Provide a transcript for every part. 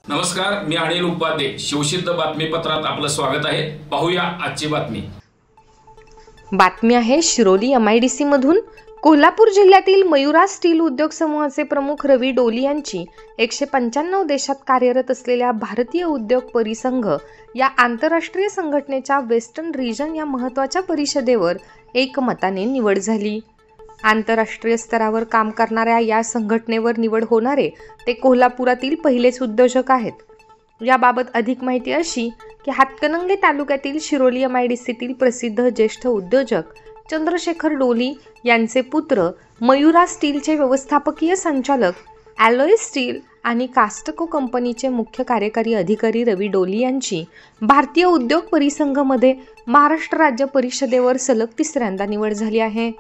नमस्कार, मी अनिल उपाध्ये. शिवसिद्ध बातमीपत्रात आपलं स्वागत आहे. पाहूया आजची बातमी. बातमी आहे शिरोली MIDC मधून. कोल्हापूर जिल्ह्यातील मयुरा स्टील उद्योग समूहाचे प्रमुख रवी डोली यांची 195 देशात कार्यरत असलेल्या भारतीय उद्योग परिसंघ या आंतरराष्ट्रीय संघटनेच्या वेस्टर्न रिजन या महत्त्वाच्या परिषदेवर एकमताने निवड झाली. आंतरराष्ट्रीय स्तरावर काम करणाऱ्या या संघटनेवर निवड होणारे ते कोल्हापुरातील पहिलेच उद्योजक आहेत. याबाबत अधिक माहिती अशी की हातकणंगले तालुक्यातील शिरोली MIDCतील प्रसिद्ध ज्येष्ठ उद्योजक चंद्रशेखर डोली यांचे पुत्र मयुरा स्टीलचे व्यवस्थापकीय संचालक, ॲलॉय स्टील आणि कास्टको कंपनीचे मुख्य कार्यकारी अधिकारी रवी डोली यांची भारतीय उद्योग परिसंघमध्ये महाराष्ट्र राज्य परिषदेवर सलग तिसऱ्यांदा निवड झाली आहे.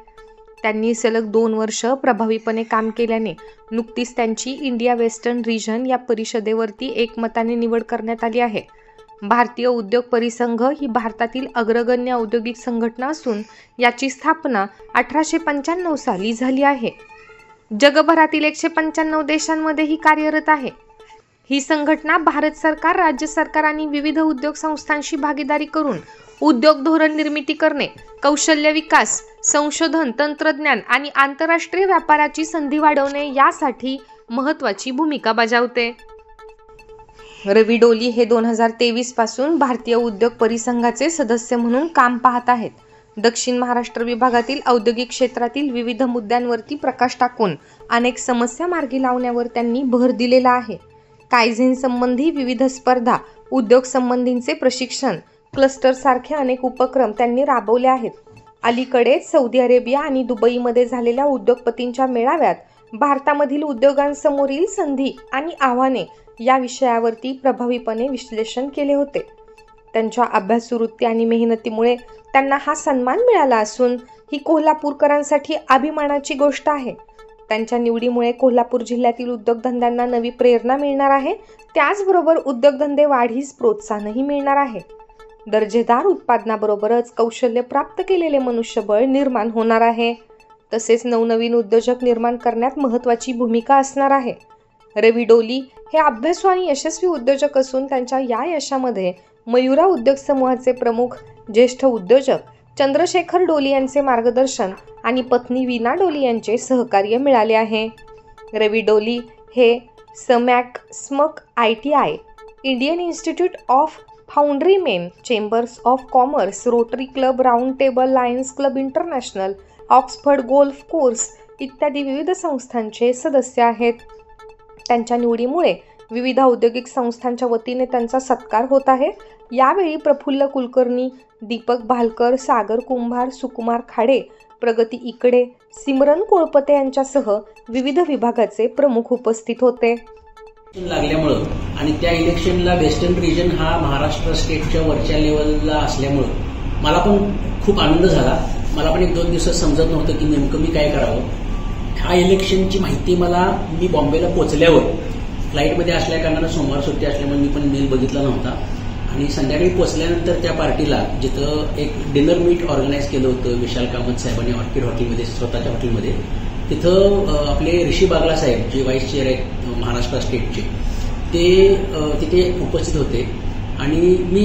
त्यांनी सलग 2 वर्ष प्रभावीपणे काम केल्याने नुकतीच त्यांची इंडिया वेस्टर्न रिजन या परिषदेवरती एकमताने निवड करण्यात आली आहे. भारतीय उद्योग परिसंघ ही भारतातील अग्रगण्य औद्योगिक संघटना असून याची स्थापना 1895 साली झाली आहे. जगभरातील 195 देशांमध्ये ही कार्यरत आहे. ही संघटना भारत सरकार, राज्य सरकार आणि विविध उद्योग संस्थांशी भागीदारी करून उद्योग धोरण निर्मिती करणे, कौशल्य विकास, संशोधन, तंत्रज्ञान आणि आंतरराष्ट्रीय व्यापाराची संधी वाढवणे यासाठी महत्त्वाची भूमिका बजावते. रवी डोली हे 2023 पासून भारतीय उद्योग परिसंघाचे सदस्य म्हणून काम पाहत आहेत. दक्षिण महाराष्ट्र विभागातील औद्योगिक क्षेत्रातील विविध मुद्द्यांवरती प्रकाश टाकून अनेक समस्या मार्गी लावण्यावर त्यांनी भर दिलेला आहे. कायझेन संबंधी विविध स्पर्धा, उद्योग संबंधीचे प्रशिक्षण, क्लस्टर सारखे अनेक उपक्रम त्यांनी राबवले आहेत. अलीकडेच सौदी अरेबिया आणि दुबईमध्ये झालेल्या उद्योगपतींच्या मेळाव्यात भारतामधील उद्योगांसमोरील संधी आणि आव्हाने या विषयावरती प्रभावीपणे विश्लेषण केले होते. त्यांच्या अभ्यासू वृत्ती आणि मेहनतीमुळे त्यांना हा सन्मान मिळाला असून ही कोल्हापूरकरांसाठी अभिमानाची गोष्ट आहे. त्यांच्या निवडीमुळे कोल्हापूर जिल्ह्यातील उद्योगधंद्यांना नवी प्रेरणा मिळणार आहे. त्याचबरोबर उद्योगधंदे वाढीस प्रोत्साहनही मिळणार आहे. दर्जेदार उत्पादनाबरोबरच कौशल्य प्राप्त केलेले मनुष्यबळ निर्माण होणार आहे. तसेच नवनवीन उद्योजक निर्माण करण्यात महत्त्वाची भूमिका असणार आहे. रवी डोली हे अभ्यासू आणि यशस्वी उद्योजक असून त्यांच्या या यशामध्ये मयुरा उद्योग समूहाचे प्रमुख ज्येष्ठ उद्योजक चंद्रशेखर डोली यांचे मार्गदर्शन आणि पत्नी वीणा डोली यांचे सहकार्य मिळाले आहे. रवी डोली हे स्मक ITI, Indian Institute of Foundry Men, chambers of commerce, Rotary Club, Round Table, Lions Club International, Oxford golf course इत्यादी विविध संस्थांचे सदस्य आहेत. त्यांच्या निवडीमुळे विविध औद्योगिक संस्थांच्या वतीने त्यांचा सत्कार होत आहे. यावेळी प्रफुल्ल कुलकर्णी, दीपक भालकर, सागर कुंभार, सुकुमार खाडे, प्रगती इकडे, सिमरन कोळपते यांच्यासह विविध विभागाचे प्रमुख उपस्थित होते. लागल्यामुळं आणि त्या इलेक्शनला वेस्टर्न रिजन हा महाराष्ट्र स्टेटच्या वरच्या लेवलला असल्यामुळं मला पण खूप आनंद झाला. मला पण 1-2 दिवसात समजत नव्हतं की नेमकं मी काय करावं. ह्या इलेक्शनची माहिती मी बॉम्बेला पोहोचल्यावर फ्लाईटमध्ये असल्या कारणानं सोमवार सुट्टी असल्यामुळे मी पण मेल बघितला नव्हता आणि संध्याकाळी पोहोचल्यानंतर त्या पार्टीला जिथं एक डिनर मीट ऑर्गनाईज केलं होतं विशाल कामत साहेबांनी ऑर्किड हॉटेलमध्ये, स्वतःच्या हॉटेलमध्ये, तिथं आपले ऋषी बागला साहेब जे व्हाईस चेअर आहेत महाराष्ट्र स्टेटचे ते तिथे उपस्थित होते आणि मी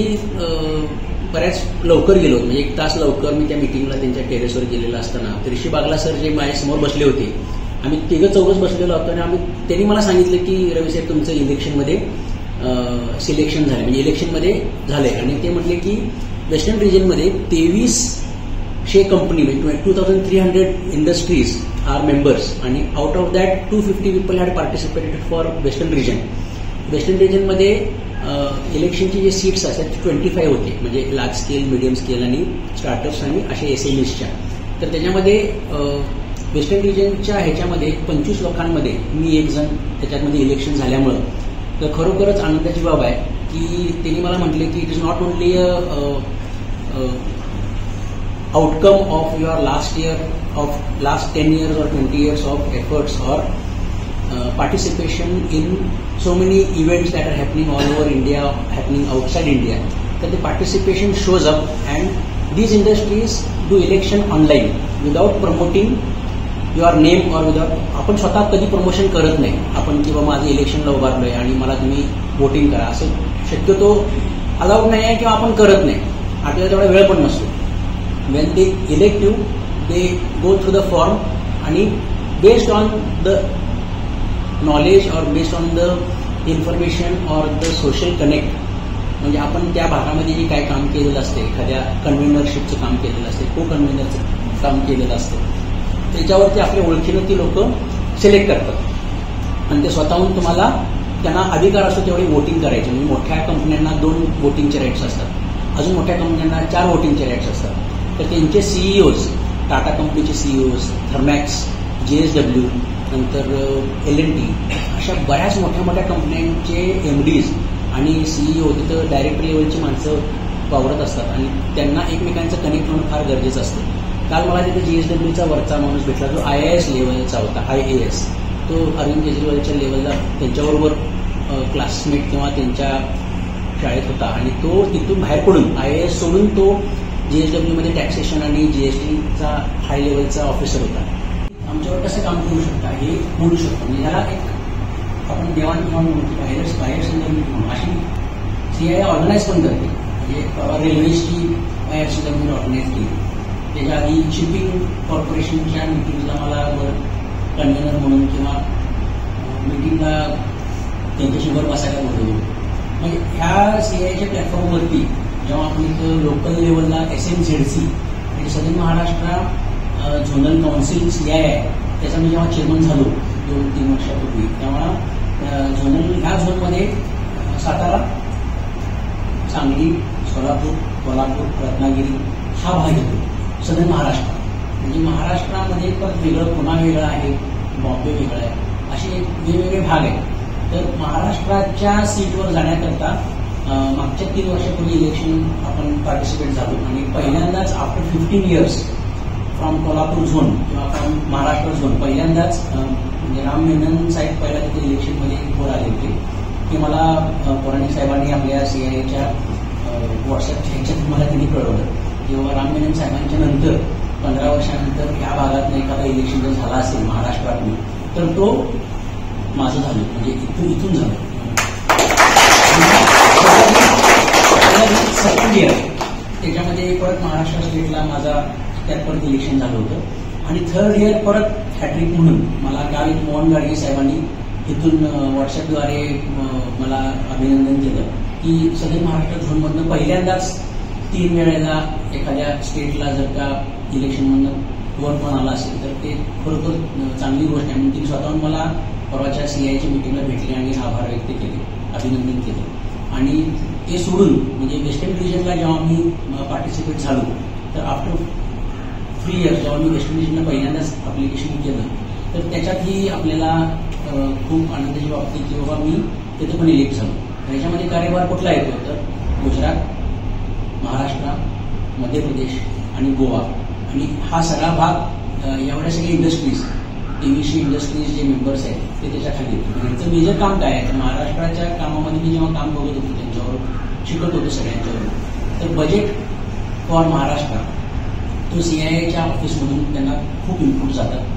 बऱ्याच लवकर गेलो, म्हणजे 1 तास लवकर मी त्या मिटिंगला त्यांच्या टेरेसवर गेलेला असताना ऋषी बागला सर जे माझ्यासमोर बसले होते, आम्ही 3-4 बसलेलो होतो आणि त्यांनी मला सांगितलं की रवी साहेब तुमचं इलेक्शनमध्ये सिलेक्शन झाले, म्हणजे इलेक्शनमध्ये झाले आणि ते म्हटले की वेस्टर्न रिजनमध्ये 2300 कंपनी म्हणजे 2300 इंडस्ट्रीज आर मेंबर्स आणि out of that 250 people had participated for western region. Western रिजनमध्ये इलेक्शनचे जे सीट्स असतात 25 होते, म्हणजे लार्ज स्केल, मिडियम स्केल आणि स्टार्टअप्स आणि असे SMEsच्या. तर त्याच्यामध्ये वेस्टर्न रिजनच्या ह्याच्यामध्ये 25 लोकांमध्ये मी एक जण त्याच्यामध्ये इलेक्शन झाल्यामुळं तर खरोखरच आनंदाची बाब आहे की त्यांनी मला म्हटले की it is not only outcome of your last 10 years or 20 years of efforts or participation in so many events that are happening all over India, happening outside India, that the participation shows up and these industries do election online without promoting your name और without. आपण स्वतः कधी promotion करत नाही आपण की बाबा माझं इलेक्शनला उभारलोय आणि मला तुम्ही वोटिंग करा, असं शक्यतो अलाउड नाही आहे किंवा आपण करत नाही. आपल्याला तेवढा वेळ पण नसतो. When they elect you, they go through the form आणि बेस्ड ऑन द नॉलेज और बेस्ड ऑन द इन्फॉर्मेशन और द सोशल कनेक्ट, म्हणजे आपण त्या भागामध्ये जे काय काम केलेलं असते, एखाद्या कन्व्हेनरशिपचं काम केलेलं असते, को कन्व्हेनरचं काम केलेलं असतं, त्याच्यावरती आपल्या ओळखीनं ती लोक सिलेक्ट करतात आणि ते स्वतःहून तुम्हाला त्यांना अधिकार असतो तेवढी वोटिंग करायची. म्हणजे मोठ्या कंपन्यांना 2 वोटिंगचे राईट्स असतात, अजून मोठ्या कंपन्यांना 4 वोटिंगचे राईट्स असतात. तर त्यांचे सीईओज, टाटा कंपनीचे सीईओज, थर्मॅक्स, JSW, नंतर LNT, अशा बऱ्याच मोठ्या मोठ्या कंपन्यांचे MDs आणि CEO तिथं डायरेक्टर लेवलची माणसं वावरत असतात आणि त्यांना एकमेकांचं कनेक्ट होणं फार गरजेचं असतं. काल मला तिथे JSWचा वरचा माणूस भेटला, जो IAS लेवलचा होता, IAS. तो अरविंद केजरीवालच्या लेवलला त्यांच्याबरोबर क्लासमेट किंवा त्यांच्या शाळेत होता आणि तो तिथून बाहेर पडून IAS सोडून तो JSW मध्ये टॅक्सेशन आणि GSTचा हाय लेवलचा ऑफिसर होता. आमच्यावर कसं काम करू शकता हे बोलू शकतो. म्हणजे ह्याला एक आपण देवाणघेवाण बाहेर संदर्भित म्हणून अशी CII ऑर्गनाईज पण करते. म्हणजे रेल्वेची बाहेर संदर्भित ऑर्गनाईज केली. त्याच्या आधी शिपिंग कॉर्पोरेशनच्या मिटिंगला मला कन्व्हेनर म्हणून किंवा मिटिंगला त्यांच्याशी वर बसायला बोलवलं. म्हणजे ह्या CIIच्या प्लॅटफॉर्मवरती जेव्हा आपण इथं लोकल लेवलला SMZC म्हणजे सदन महाराष्ट्र झोनल काउन्सिल CII त्याचा मी जेव्हा चेअरमन झालो 2-3 वर्षापूर्वी, तेव्हा झोनल ह्या झोनमध्ये सातारा, सांगली, सोलापूर, कोल्हापूर, रत्नागिरी हा भाग येतो. सदन महाराष्ट्र म्हणजे महाराष्ट्रामध्ये परत वेगळं, पुन्हा वेगळं आहे, बॉम्बे वेगळं आहे, असे वेगवेगळे भाग आहेत. तर महाराष्ट्राच्या सीटवर जाण्याकरता मागच्या 3 वर्षापूर्वी इलेक्शन आपण पार्टिसिपेट झालो आणि पहिल्यांदाच after 15 years from Kolhapur zone किंवा फ्रॉम महाराष्ट्र झोन पहिल्यांदाच म्हणजे राम मेनन साहेब पहिला तिथे इलेक्शनमध्ये वर आले होते. ते मला पौराणिक साहेबांनी आपल्या CIIच्या व्हॉट्सअपच्या ह्याच्यात मला त्यांनी कळवलं. किंवा राम मेनन साहेबांच्या नंतर 15 वर्षानंतर या भागात एखादा इलेक्शन जर झाला असेल महाराष्ट्रातून तर तो माझं झालं, म्हणजे इथून झालं. सेकंड इयर त्याच्यामध्ये परत महाराष्ट्र स्टेटला माझा त्यात परत इलेक्शन झालं होतं आणि थर्ड इयर परत हॅट्रिक म्हणून मला काल मोहन गाडगे साहेबांनी इथून व्हॉट्सअपद्वारे मला अभिनंदन केलं की सदन महाराष्ट्र झोनमधनं पहिल्यांदाच 3 वेळेला एखाद्या स्टेटला जर का इलेक्शनमधनं वर पण आला असेल तर ते खरोखर चांगली गोष्ट आहे. म्हणून ती स्वतःहून मला परवाच्या CIIच्या मिटिंगला भेटली आणि आभार व्यक्त केले, अभिनंदन केलं. आणि ते सोडून म्हणजे वेस्टर्न डिव्हिजनला जेव्हा मी पार्टिसिपेट झालो तर आफ्टर 3 इयर्स जेव्हा मी वेस्टर्न डिव्हिजनला पहिल्यांदाच अप्लिकेशन केलं तर त्याच्यातही आपल्याला खूप आनंदाची बाबती की बाबा मी तिथे पण इलेक्ट झालो. त्याच्यामध्ये कार्यभार कुठला येतो तर गुजरात, महाराष्ट्र, मध्य प्रदेश आणि गोवा आणि हा सगळा भाग एवढ्या सगळ्या इंडस्ट्रीज TVC इंडस्ट्रीज जे मेंबर्स आहेत ते त्याच्या खाली येतो. त्यांचं मेजर काम काय आहे तर महाराष्ट्राच्या कामामध्ये मी जेव्हा काम बघत होतो त्यांच्यावर शिकत होतो सगळ्यांच्यावर, तर बजेट फॉर महाराष्ट्र तो CIIच्या ऑफिसमधून त्यांना खूप इनपुट जातात.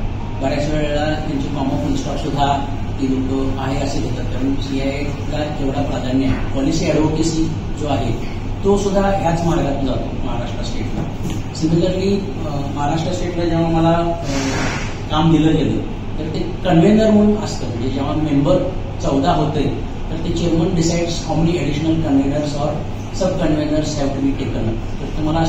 बऱ्याच वेळेला त्यांची कॉमन फुल स्टॉप सुद्धा ती लोक आहे असे देतात कारण CIIला जेवढा प्राधान्य आहे. पॉलिसी ॲडव्होकेसी जो आहे तो सुद्धा ह्याच मार्गातून जातो महाराष्ट्र स्टेटला. सिमिलरली महाराष्ट्र स्टेटला जेव्हा मला काम दिलं गेलं तर ते कन्व्हेनर म्हणून असतं. म्हणजे जेव्हा मेंबर 14 होते तर ते chairman decides how many additional conveners और sub conveners have to be taken. तर तुम्हाला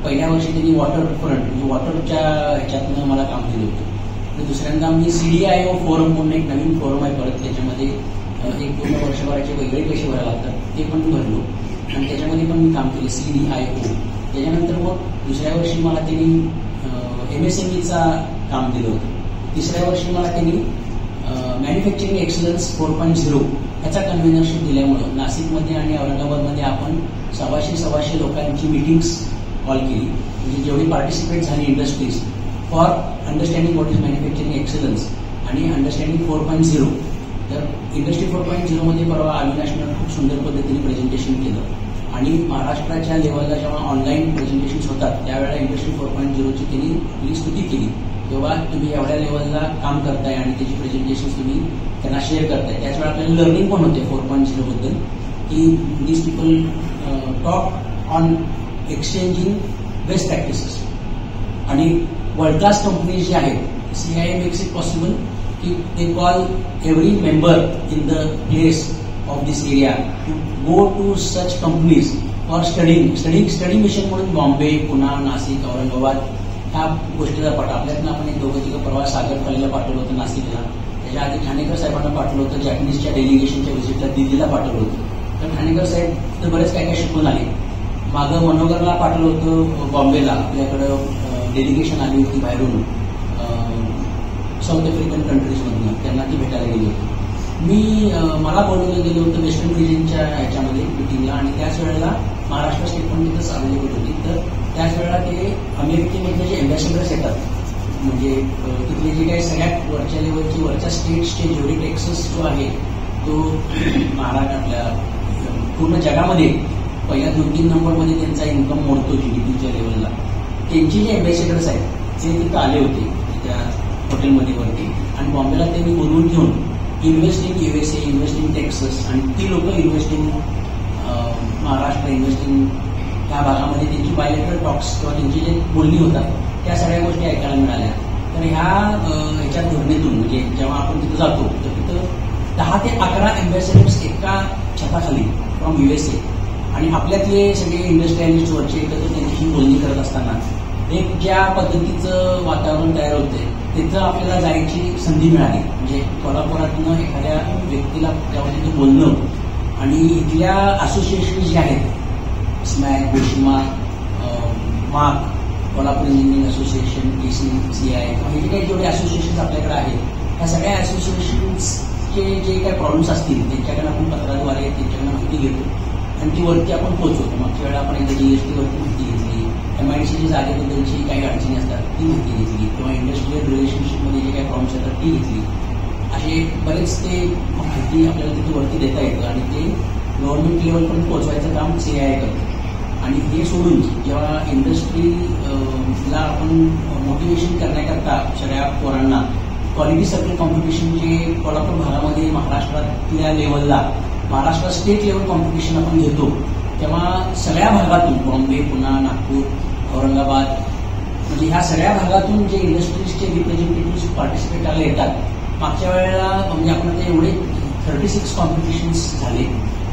पहिल्या वर्षी त्यांनी वॉटर फ्रंट म्हणजे वॉटरच्या ह्याच्यातनं मला काम दिलं होतं. तर दुसऱ्यांदा मी CDIO फोरम म्हणून एक नवीन फोरम आहे परत त्याच्यामध्ये 1-2 वर्षभराचे वेगळे पैसे भरायला लागतात ते पण मी भरलो आणि त्याच्यामध्ये पण मी काम केले CDIO. त्याच्यानंतर मग दुसऱ्या वर्षी मला त्यांनी MSMEचा काम दिलं होतं. तिसऱ्या वर्षी मला त्यांनी मॅन्युफॅक्चरिंग एक्सलन्स 4.0 ह्याचा कन्व्हेनरशिप दिल्यामुळं नाशिकमध्ये आणि औरंगाबादमध्ये आपण 100-125 लोकांची मिटिंग्स कॉल केली. म्हणजे जेवढी पार्टिसिपेट झाली industries for understanding what is manufacturing excellence आणि अंडरस्टँडिंग 4.0. तर इंडस्ट्री 4.0 मध्ये परवा अविनाशनं खूप सुंदर पद्धतीने प्रेझेंटेशन केलं आणि महाराष्ट्राच्या लेवलला जेव्हा ऑनलाईन प्रेझेंटेशन्स होतात त्यावेळेला इंडस्ट्री 4.0ची त्यांनी आपली स्तुती केली. तेव्हा तुम्ही एवढ्या लेवलला काम करताय आणि त्याची प्रेझेंटेशन तुम्ही त्यांना शेअर करताय, त्याच वेळा आपल्याला लर्निंग पण होते 4.0 बद्दल, की these people talk on exchanging best practices. आणि वर्ल्ड क्लास कंपनीज जे आहेत, CII मेक्स इट पॉसिबल की they call every member in the place of this area to go to such companies for study mission म्हणून बॉम्बे, पुणे, नाशिक, औरंगाबाद ह्या गोष्टीचा पाठ. आपल्यातनं आपण एक दोघं तिघं परवा सागर कॉलेजला पाठवलं होतं नाशिकला, त्याच्या आधी ठाणेकर साहेबांना पाठवलं होतं, जॅपनीजच्या डेलिगेशनच्या व्हिजिटला दिल्लीला पाठवलं होतं. तर ठाणेकर साहेब तर बरेच काय काय शिकून आले. मागं मनोहरला पाठवलं होतं बॉम्बेला, आपल्याकडं डेलिगेशन आली होती बाहेरून साऊथ आफ्रिकन कंट्रीजमधून, त्यांना ती भेटायला गेली होती. मला बोलवलं गेलं होतं वेस्टर्न रिजनच्या ह्याच्यामध्ये मिटिंगला, आणि त्याच वेळेला महाराष्ट्र स्टेट पण तिथंच अवेलेबल होती. तर त्याच वेळेला ते अमेरिकेमधले जे अँबॅसेडर्स येतात, म्हणजे तिथले जे काही सगळ्यात वरच्या लेवलचे वरच्या स्टेट्सचे जेवढे टॅक्सेस जो आहे तो महाराष्ट्र आपल्या पूर्ण जगामध्ये पहिल्या 2-3 नंबरमध्ये त्यांचा इन्कम मोडतो GDPच्या लेवलला. त्यांचे जे अँबॅसेडर्स आहेत ते तिथं आले होते त्या हॉटेलमध्ये वरती, आणि बॉम्बेला त्यांनी बोलवून घेऊन invest in USA, invest in Texas, आणि ती लोक invest in Maharashtra, invest in त्या भागामध्ये त्यांची बायलेटरल टॉक्स किंवा त्यांची जे बोलणी होतात त्या सगळ्या गोष्टी ऐकायला मिळाल्या. तर ह्या धोरणीतून म्हणजे जेव्हा आपण तिथं जातो तर तिथं 10 ते 11 अँबॅसेडर्स एका छताखाली फ्रॉम USA, आणि आपल्यातले सगळे इंडस्ट्रियलिस्ट वरचे एकत्र त्यांच्याशी बोलणी करत असताना एक ज्या पद्धतीचं वातावरण तयार होतंय तिथं आपल्याला जायची संधी मिळाली. म्हणजे कोल्हापुरातनं एखाद्या व्यक्तीला तेव्हा तिथं बोलणं, आणि इथल्या असोसिएशन जे आहेत स्मॅक, गोशिमा, मार्क, कोल्हापूर इंजिनिअरिंग असोसिएशन, CII, हे जे काही जेवढे असोसिएशन आपल्याकडे आहेत, ह्या सगळ्या असोसिएशन्सचे जे काही प्रॉब्लेम्स असतील त्यांच्याकडे आपण पत्राद्वारे त्यांच्याकडे माहिती घेतो, आणि ती वरती आपण पोहोचवतो. मागच्या वेळेला आपण एकदा GST वरती माहिती घेतली, MIDCच्या जागेबद्दलची काही अडचणी असतात ती माहिती घेतली, किंवा इंडस्ट्रियल रिलेशनशिपमध्ये जे काही प्रॉब्लेम्स येतात ती घेतली. असे बरेच ते माहिती आपल्याला तिथे वरती देता येतं, आणि ते गव्हर्नमेंट लेवलपर्यंत पोहोचवायचं काम CII करतं. आणि हे सोडून जेव्हा इंडस्ट्रीला आपण मोटिवेशन करण्याकरता सगळ्या पोरांना क्वालिटी सर्कल कॉम्पिटिशन जे कोल्हापूर भागामध्ये महाराष्ट्रातल्या लेवलला महाराष्ट्र स्टेट लेवल कॉम्पिटिशन आपण घेतो, तेव्हा सगळ्या भागातून बॉम्बे, पुणे, नागपूर, औरंगाबाद, म्हणजे ह्या सगळ्या भागातून जे इंडस्ट्रीजचे रिप्रेझेंटेटिव्ह पार्टिसिपेटला येतात. मागच्या वेळेला म्हणजे आपण आता एवढे 36 कॉम्पिटिशन्स झाले,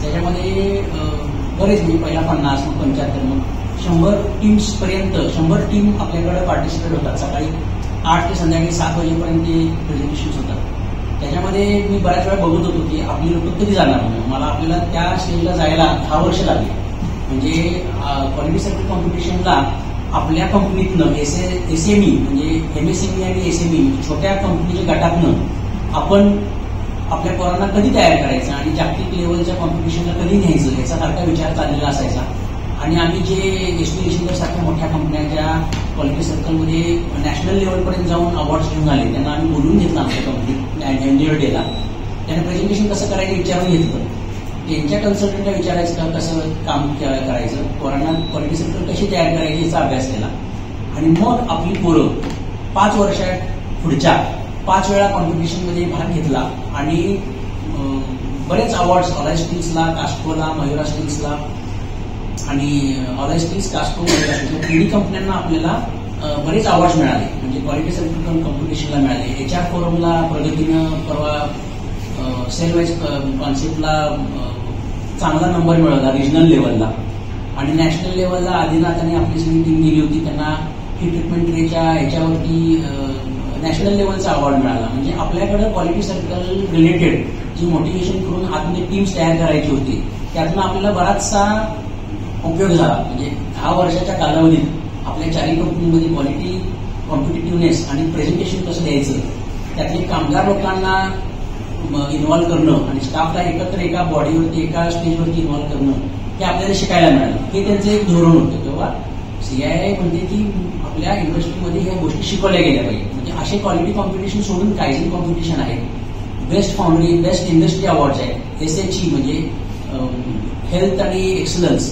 त्याच्यामध्ये बरेच म्हणजे पहिला 50, मग 75, मग 100 टीम्सपर्यंत 100 टीम आपल्याकडे पार्टिसिपेट होतात. सकाळी 8 ते संध्याकाळी 7 वाजेपर्यंत ते प्रेझेंटेशन्स होतात. त्याच्यामध्ये मी बऱ्याच वेळा बघत होतो की आपली लोक कधी जाणार. मला आपल्याला त्या स्टेजला जायला 10 वर्ष लागली. म्हणजे क्वालिटी सर्कल कॉम्पिटिशनला आपल्या कंपनीतनं SME म्हणजे MSME आणि SME छोट्या कंपनीच्या गटातनं आपण आपल्या पोरांना कधी तयार करायचं आणि जागतिक लेवलच्या कॉम्पिटिशनला कधी न्यायचं याचा सारखा विचार चाललेला असायचा. आणि आम्ही जे एसटी रिशिंगर सारख्या मोठ्या कंपन्यांच्या क्वालिटी सर्कलमध्ये नॅशनल लेवलपर्यंत जाऊन अवॉर्ड्स घेऊन आले, त्यांना आम्ही बोलून घेतलं आमच्या कंपनीत अँन्युअल डेला. त्यांना प्रेझेंटेशन कसं करायचं विचारून घेतलं. त्यांच्या कन्सल्टंटला विचारायचं का कसं काम करायचं, पोरांना क्वालिटी सर्कल कशी तयार करायची याचा अभ्यास केला. आणि मग आपली पोरं 5 वर्षात पुढच्या 5 वेळा कॉम्पिटिशनमध्ये भाग घेतला आणि बरेच अवॉर्ड्स ऑलाय स्टील्सला, कास्कोला, मयुरा स्टील्सला आणि ऑलाय स्टील्स, कास्को, मयुरा स्टील्स तिन्ही कंपन्यांना आपल्याला बरेच अवॉर्ड्स मिळाले. म्हणजे क्वालिटी सर्कल कॉम्पिटिशनला मिळाले. HR फोरमला प्रगतीनं परवा सेल वाईज कॉन्सेप्टला चांगला नंबर मिळवला रिजनल लेवलला. आणि नॅशनल लेवलला आदिनाथाने आपली सगळी टीम गेली होती, त्यांना ही ट्रीटमेंट रेच्या ह्याच्यावरती नॅशनल लेवलचा अवॉर्ड मिळाला. म्हणजे आपल्याकडे क्वालिटी सर्कल रिलेटेड जी मोटिवेशन करून आतमध्ये टीम्स तयार करायची होती त्यातनं आपल्याला बराचसा उपयोग झाला. म्हणजे 10 वर्षाच्या कालावधीत आपल्या 4 कंपनीमध्ये क्वालिटी कॉम्पिटिटिव्हनेस आणि प्रेझेंटेशन कसं द्यायचं, त्यातले कामगार लोकांना इन्व्हॉल्व्ह करणं आणि स्टाफला एकत्र एका बॉडीवरती एका स्टेजवरती इन्व्हॉल्व्ह करणं हे आपल्याला शिकायला मिळालं. हे त्यांचं एक धोरण होतं. तेव्हा CII म्हणते की आपल्या इंडस्ट्रीमध्ये ह्या गोष्टी शिकवल्या गेल्या पाहिजे. म्हणजे असे क्वालिटी कॉम्पिटिशन सोडून कायझिन कॉम्पिटिशन आहे, बेस्ट फाउंडरी, बेस्ट इंडस्ट्री अवॉर्ड्स आहेत, SHE म्हणजे हेल्थ आणि एक्सलन्स,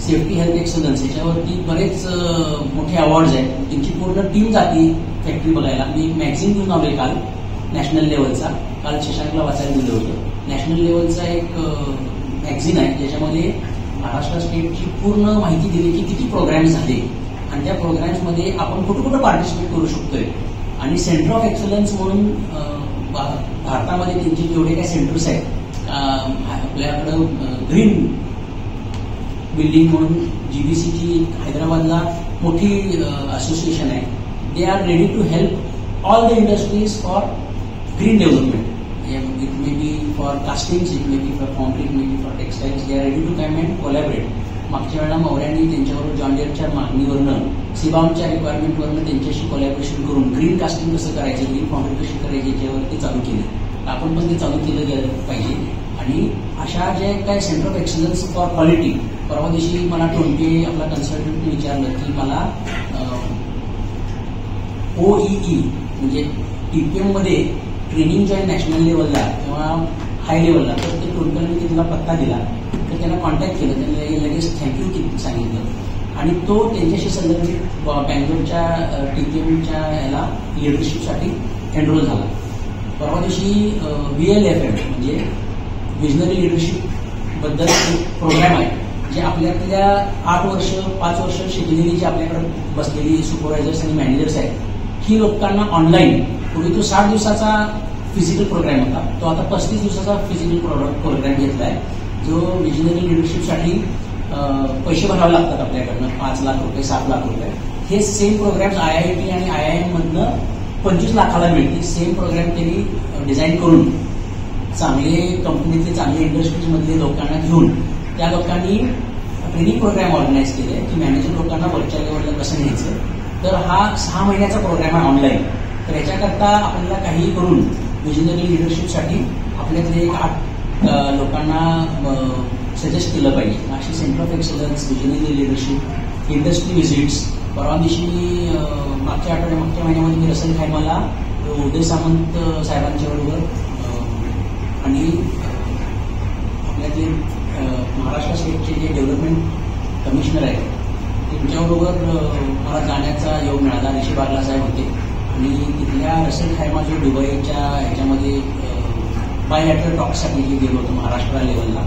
सेफ्टी हेल्थ एक्सलन्स, याच्यावरती बरेच मोठे अवॉर्ड्स आहेत. त्यांची पूर्ण टीम जाती फॅक्टरी बघायला. मी एक मॅगझिन घेऊन आलोय काल नॅशनल लेवलचा. काल शशांकला वाचायला दिलं होतं. नॅशनल लेवलचा एक मॅगझिन आहे ज्याच्यामध्ये महाराष्ट्र स्टेटची पूर्ण माहिती दिली की किती प्रोग्राम्स झाले आणि त्या प्रोग्राम्समध्ये आपण कुठं कुठं पार्टिसिपेट करू शकतोय. आणि सेंटर ऑफ एक्सलन्स म्हणून भारतामध्ये त्यांचे जेवढे काही सेंटर्स आहेत, आपल्याकडं ग्रीन बिल्डिंग म्हणून GBCची हैदराबादला मोठी असोसिएशन आहे. They are ready to help all the industries for green development. It may be for castings, it may be for concrete, may be for textiles. They are ready to come and collaborate. मागच्या वेळेला मौर्यांनी त्यांच्यावर John डिअरच्या मागणीवरनं, सिबामच्या रिक्वायरमेंटवरनं त्यांच्याशी collaboration करून green casting कसं करायचं, green concrete कशी करायची याच्यावरती चालू केलं. आपण पण ते चालू केलं गेलं पाहिजे. आणि अशा जे काय centre of excellence for quality, परवा दिवशी मला टोनके आपला कन्सल्टंटने विचारलं की मला OEE म्हणजे TPM मध्ये ट्रेनिंग जे आहे नॅशनल लेवलला किंवा हाय लेवलला, तर ते टोनकेने तिथला पत्ता दिला. तर त्यांना कॉन्टॅक्ट केलं, त्यांनी लगेच थँक्यू सांगितलं आणि तो त्यांच्याशी संदर्भित बँगलोरच्या TPMच्या याला लिडरशिपसाठी एनरोल झाला. परवा दिवशी VLFM म्हणजे विजनरी लिडरशिप बद्दल एक प्रोग्राम आहे जे आपल्यातल्या 8 वर्ष 5 वर्ष शिकलेली जी आपल्याकडे बसलेली सुपरवायझर्स आणि मॅनेजर्स आहेत, ही लोकांना ऑनलाईन, पूर्वी तो 60 दिवसाचा फिजिकल प्रोग्राम होता, तो आता 35 दिवसाचा फिजिकल प्रोग्राम घेतला आहे, जो विजनरी लिडरशिपसाठी पैसे भरावे लागतात आपल्याकडनं, 5 लाख रुपये 7 लाख रुपये. हे सेम प्रोग्राम्स IIT आणि IIM मधनं 25 लाखाला मिळतील. सेम प्रोग्राम त्यांनी डिझाईन करून चांगले कंपनीतले, चांगले इंडस्ट्रीजमधले लोकांना घेऊन त्या लोकांनी ट्रेनिंग प्रोग्राम ऑर्गनाईज केले की मॅनेजर लोकांना वरच्या लेवलला कसं न्यायचं. तर हा 6 महिन्याचा प्रोग्राम आहे ऑनलाईन. तर याच्याकरता आपल्याला काही करून विजनरी लिडरशिपसाठी आपल्यातले एक 8 लोकांना सजेस्ट केलं पाहिजे. अशी centre of excellence, visionary leadership, industry visits. परवा दिवशी मागच्या महिन्यामध्ये मी रसल खायमाला उदय सामंत साहेबांच्या बरोबर आणि आपल्यातले महाराष्ट्र स्टेटचे जे डेव्हलपमेंट कमिशनर आहेत त्यांच्याबरोबर मला जाण्याचा योग मिळाला. ऋषी बागला साहेब होते आणि तिथल्या रसल खायमा जो दुबईच्या ह्याच्यामध्ये बायलॅटरल टॉक्ससाठी गेलो होतो महाराष्ट्र लेवलला.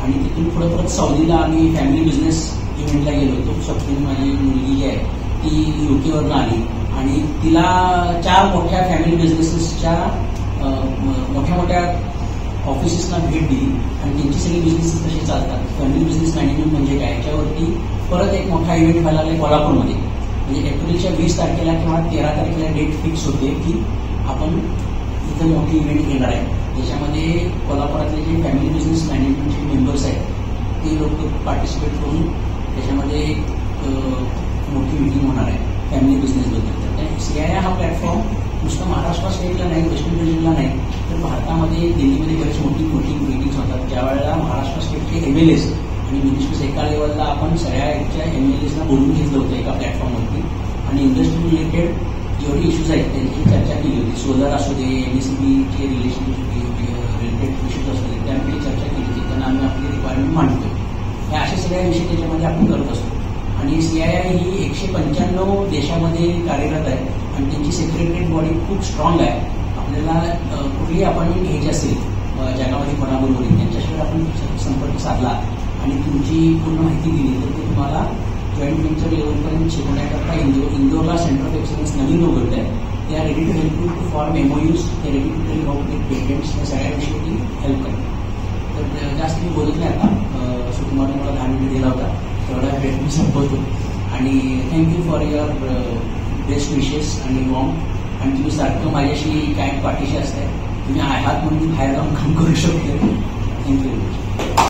आणि तिथून पुढे सौदीला आम्ही फॅमिली बिझनेस इव्हेंटला गेलो होतो. स्वप्नील माझी मुलगी जी आहे ती UK आली आणि तिला 4 मोठ्या फॅमिली बिझनेसेसच्या मोठ्या मोठ्या ऑफिसेसना भेट दिली आणि त्यांची सगळी बिझनेसेस कशी चालतात, फॅमिली बिझनेस मॅनेजमेंट म्हणजे काय, याच्यावरती परत एक मोठा इव्हेंट व्हायला लागला कोल्हापूरमध्ये. म्हणजे एप्रिलच्या 20 तारखेला किंवा 13 तारखेला डेट फिक्स होते की आपण इथं मोठी इव्हेंट घेणार आहे. त्याच्यामध्ये कोल्हापुरातले जे फॅमिली बिझनेस मॅनेजमेंटचे मेंबर्स आहेत ते लोक पार्टिसिपेट करून त्याच्यामध्ये मोठी मीटिंग होणार आहे फॅमिली बिझनेसबद्दल. तर CII हा प्लॅटफॉर्म नुसतं महाराष्ट्र स्टेटला नाही, वेस्टर्न रिजनला नाही, तर भारतामध्ये दिल्लीमध्ये बरेच मोठी मीटिंग्स होतात. ज्या वेळेला महाराष्ट्र स्टेटचे MLAs आणि मिनिस्टर्स एका लेवलला आपण सगळ्या MLAsना बोलून घेतलं होतं एका प्लॅटफॉर्मवरती आणि इंडस्ट्री रिलेटेड जेवढे इश्यूज आहेत त्यांची चर्चा केली होती. सोलर असू दे, MSCBचे रिलेटेड इश्यूज असू दे, त्यामध्ये चर्चा केली होती. त्यांना आम्ही आपली रिक्वायरमेंट मांडतो. हे असे सगळ्या विषय त्याच्यामध्ये आपण करत असतो. आणि CII ही 195 देशामध्ये कार्यरत आहे आणि त्यांची सेक्रेटरीएट बॉडी खूप स्ट्रॉंग आहे. आपल्याला कुठेही अपॉइंटमेंट घ्यायची असेल जगामध्ये कोणाबरोबर त्यांच्याशिवाय आपण संपर्क साधला आणि तुमची पूर्ण माहिती दिली तर ते तुम्हाला जॉईंट वेंचर लेवलपर्यंत शिकवण्याकरता इंदोरला सेंटर ऑफ एक्सलन्स नवीन उघडत आहे. ते are ready to help you to form MOUs, ते ready to tell how to take patents, या सगळ्या विषयी हेल्प करतात. तर जास्त मी बोलत नाही आता, सो तुम्हाला मला 10 मिनिट दिला होता, तेवढा वेळ मी संपवतो. आणि थँक्यू फॉर युअर बेस्ट विशेस आणि वॉर्म. आणि तुम्ही सारखं माझ्याशी काय पाठीशी असताय, तुम्ही आहात म्हणून बाहेर जाऊन काम करू शकतो. थँक्यू.